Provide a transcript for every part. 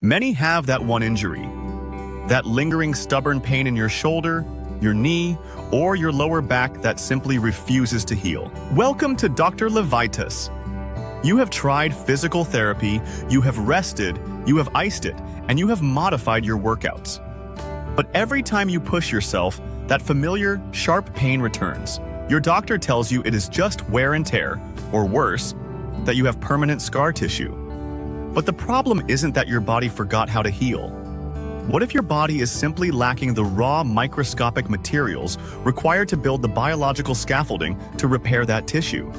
Many have that one injury, that lingering stubborn pain in your shoulder, your knee, or your lower back that simply refuses to heal. Welcome to Dr. Levitas. You have tried physical therapy, you have rested, you have iced it, and you have modified your workouts. But every time you push yourself, that familiar, sharp pain returns. Your doctor tells you it is just wear and tear, or worse, that you have permanent scar tissue. But the problem isn't that your body forgot how to heal. What if your body is simply lacking the raw microscopic materials required to build the biological scaffolding to repair that tissue?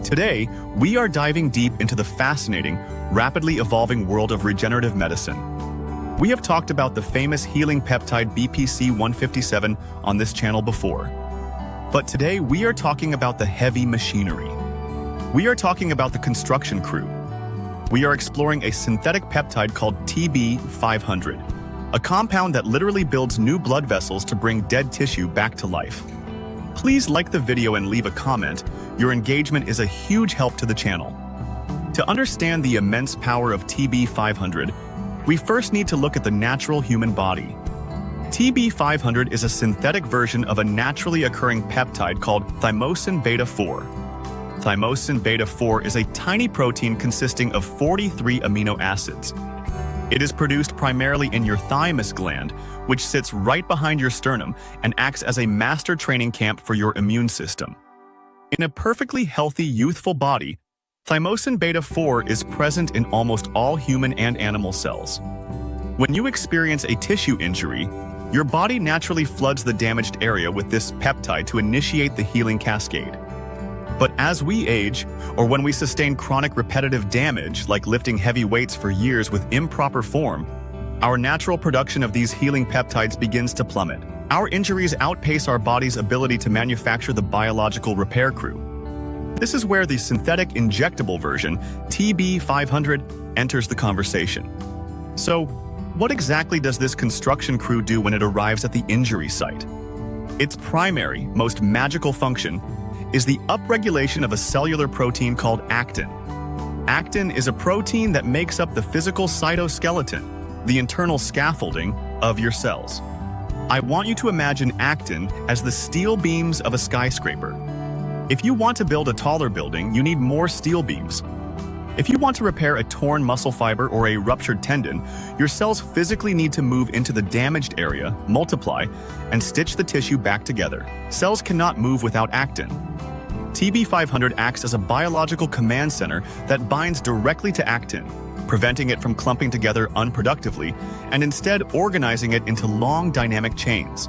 Today, we are diving deep into the fascinating, rapidly evolving world of regenerative medicine. We have talked about the famous healing peptide BPC-157 on this channel before. But today, we are talking about the heavy machinery. We are talking about the construction crew. We are exploring a synthetic peptide called TB500, a compound that literally builds new blood vessels to bring dead tissue back to life. Please like the video and leave a comment. Your engagement is a huge help to the channel. To understand the immense power of TB500, we first need to look at the natural human body. TB500 is a synthetic version of a naturally occurring peptide called Thymosin Beta-4. Thymosin Beta-4 is a tiny protein consisting of 43 amino acids. It is produced primarily in your thymus gland, which sits right behind your sternum and acts as a master training camp for your immune system. In a perfectly healthy, youthful body, Thymosin Beta-4 is present in almost all human and animal cells. When you experience a tissue injury, your body naturally floods the damaged area with this peptide to initiate the healing cascade. But as we age, or when we sustain chronic repetitive damage, like lifting heavy weights for years with improper form, our natural production of these healing peptides begins to plummet. Our injuries outpace our body's ability to manufacture the biological repair crew. This is where the synthetic injectable version, TB500, enters the conversation. So, what exactly does this construction crew do when it arrives at the injury site? Its primary, most magical function is the upregulation of a cellular protein called actin. Actin is a protein that makes up the physical cytoskeleton, the internal scaffolding of your cells. I want you to imagine actin as the steel beams of a skyscraper. If you want to build a taller building, you need more steel beams. If you want to repair a torn muscle fiber or a ruptured tendon, your cells physically need to move into the damaged area, multiply, and stitch the tissue back together. Cells cannot move without actin. TB500 acts as a biological command center that binds directly to actin, preventing it from clumping together unproductively and instead organizing it into long dynamic chains.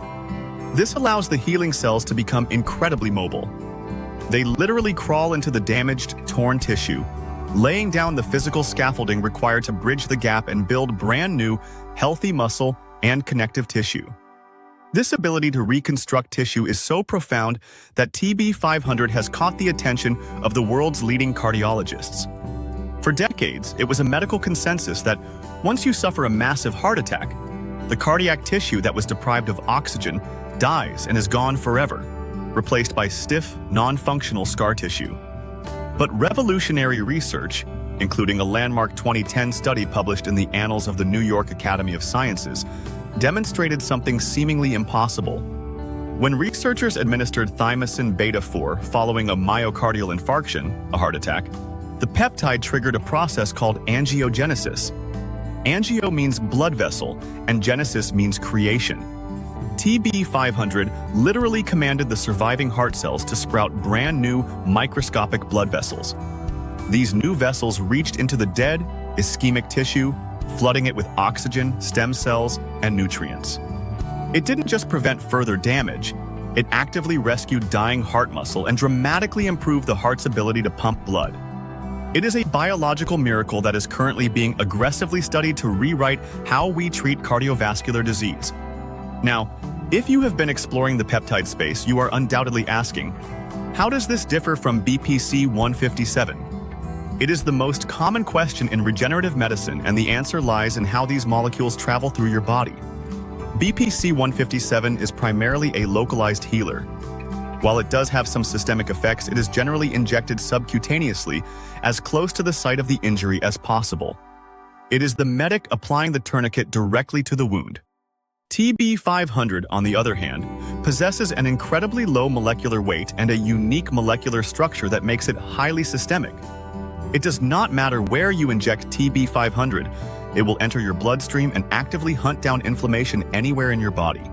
This allows the healing cells to become incredibly mobile. They literally crawl into the damaged, torn tissue, laying down the physical scaffolding required to bridge the gap and build brand new, healthy muscle and connective tissue. This ability to reconstruct tissue is so profound that TB500 has caught the attention of the world's leading cardiologists. For decades, it was a medical consensus that once you suffer a massive heart attack, the cardiac tissue that was deprived of oxygen dies and is gone forever, replaced by stiff, non-functional scar tissue. But revolutionary research, including a landmark 2010 study published in the Annals of the New York Academy of Sciences, demonstrated something seemingly impossible. When researchers administered Thymosin Beta-4 following a myocardial infarction, a heart attack, the peptide triggered a process called angiogenesis. Angio means blood vessel, and genesis means creation. TB500 literally commanded the surviving heart cells to sprout brand new microscopic blood vessels. These new vessels reached into the dead, ischemic tissue, flooding it with oxygen, stem cells, and nutrients. It didn't just prevent further damage, it actively rescued dying heart muscle and dramatically improved the heart's ability to pump blood. It is a biological miracle that is currently being aggressively studied to rewrite how we treat cardiovascular disease. Now, if you have been exploring the peptide space, you are undoubtedly asking, how does this differ from BPC-157? It is the most common question in regenerative medicine, and the answer lies in how these molecules travel through your body. BPC-157 is primarily a localized healer. While it does have some systemic effects, it is generally injected subcutaneously, as close to the site of the injury as possible. It is the medic applying the tourniquet directly to the wound. TB500, on the other hand, possesses an incredibly low molecular weight and a unique molecular structure that makes it highly systemic. It does not matter where you inject TB500, it will enter your bloodstream and actively hunt down inflammation anywhere in your body.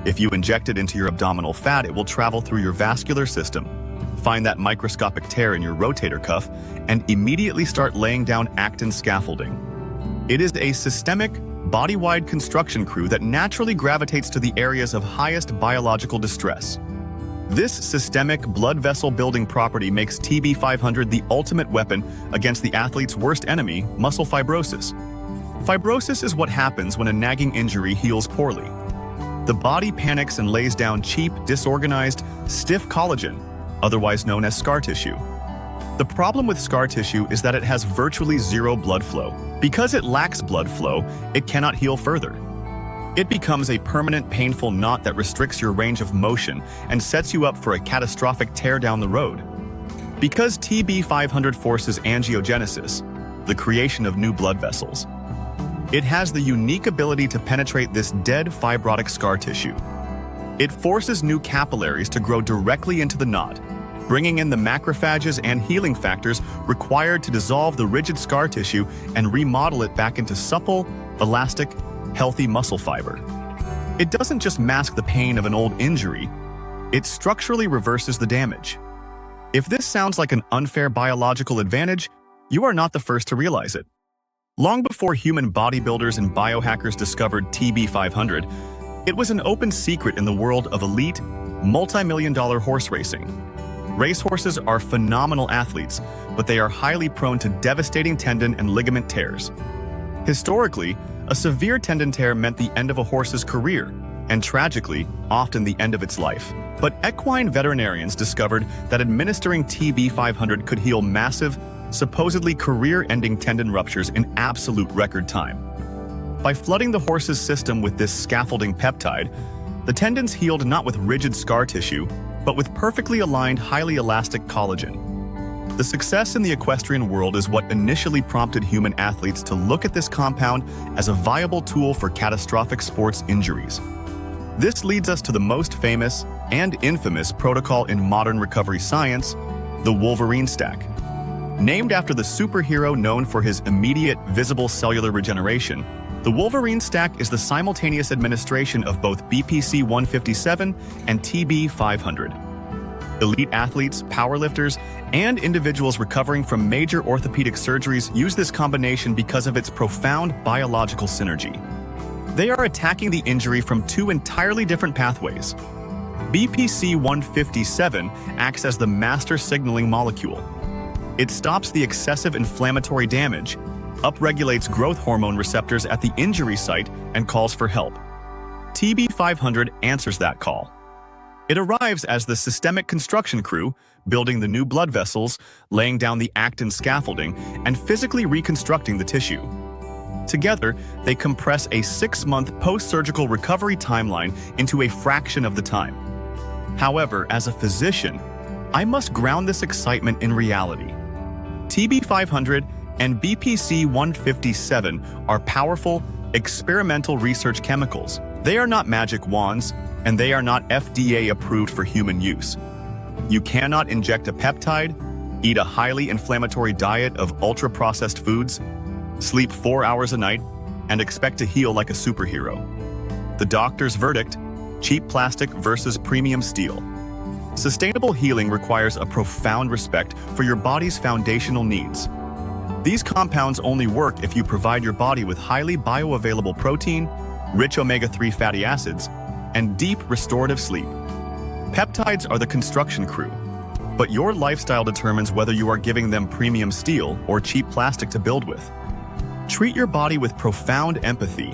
If you inject it into your abdominal fat, it will travel through your vascular system, find that microscopic tear in your rotator cuff, and immediately start laying down actin scaffolding. It is a systemic, body-wide construction crew that naturally gravitates to the areas of highest biological distress. This systemic blood vessel building property makes TB500 the ultimate weapon against the athlete's worst enemy, muscle fibrosis. Fibrosis is what happens when a nagging injury heals poorly. The body panics and lays down cheap, disorganized, stiff collagen, otherwise known as scar tissue. The problem with scar tissue is that it has virtually zero blood flow. Because it lacks blood flow, it cannot heal further. It becomes a permanent painful knot that restricts your range of motion and sets you up for a catastrophic tear down the road. Because TB500 forces angiogenesis, the creation of new blood vessels, it has the unique ability to penetrate this dead fibrotic scar tissue. It forces new capillaries to grow directly into the knot, bringing in the macrophages and healing factors required to dissolve the rigid scar tissue and remodel it back into supple, elastic, healthy muscle fiber. It doesn't just mask the pain of an old injury, it structurally reverses the damage. If this sounds like an unfair biological advantage, you are not the first to realize it. Long before human bodybuilders and biohackers discovered TB500, it was an open secret in the world of elite, multi-million-dollar horse racing. Racehorses are phenomenal athletes, but they are highly prone to devastating tendon and ligament tears. Historically, a severe tendon tear meant the end of a horse's career, and tragically, often the end of its life. But equine veterinarians discovered that administering TB500 could heal massive, supposedly career-ending tendon ruptures in absolute record time. By flooding the horse's system with this scaffolding peptide, the tendons healed not with rigid scar tissue, but with perfectly aligned, highly elastic collagen. The success in the equestrian world is what initially prompted human athletes to look at this compound as a viable tool for catastrophic sports injuries. This leads us to the most famous and infamous protocol in modern recovery science, the Wolverine stack. Named after the superhero known for his immediate, visible cellular regeneration, the Wolverine stack is the simultaneous administration of both BPC 157 and TB500. Elite athletes, powerlifters, and individuals recovering from major orthopedic surgeries use this combination because of its profound biological synergy. They are attacking the injury from two entirely different pathways. BPC 157 acts as the master signaling molecule. It stops the excessive inflammatory damage, upregulates growth hormone receptors at the injury site, and calls for help. TB500 answers that call. It arrives as the systemic construction crew, building the new blood vessels, laying down the actin scaffolding, and physically reconstructing the tissue. Together, they compress a 6-month post-surgical recovery timeline into a fraction of the time. However, as a physician, I must ground this excitement in reality. TB500 and BPC 157 are powerful, experimental research chemicals. They are not magic wands, and they are not FDA approved for human use. You cannot inject a peptide, eat a highly inflammatory diet of ultra-processed foods, sleep 4 hours a night, and expect to heal like a superhero. The doctor's verdict: cheap plastic versus premium steel. Sustainable healing requires a profound respect for your body's foundational needs. These compounds only work if you provide your body with highly bioavailable protein, rich omega-3 fatty acids, and deep restorative sleep. Peptides are the construction crew, but your lifestyle determines whether you are giving them premium steel or cheap plastic to build with. Treat your body with profound empathy,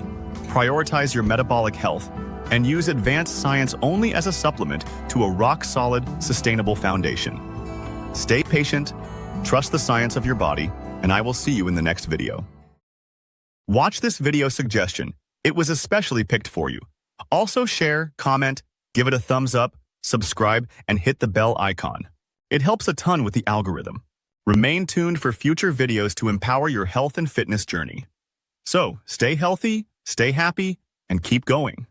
prioritize your metabolic health, and use advanced science only as a supplement to a rock-solid, sustainable foundation. Stay patient, trust the science of your body, and I will see you in the next video. Watch this video suggestion. It was especially picked for you. Also share, comment, give it a thumbs up, subscribe, and hit the bell icon. It helps a ton with the algorithm. Remain tuned for future videos to empower your health and fitness journey. So, stay healthy, stay happy, and keep going.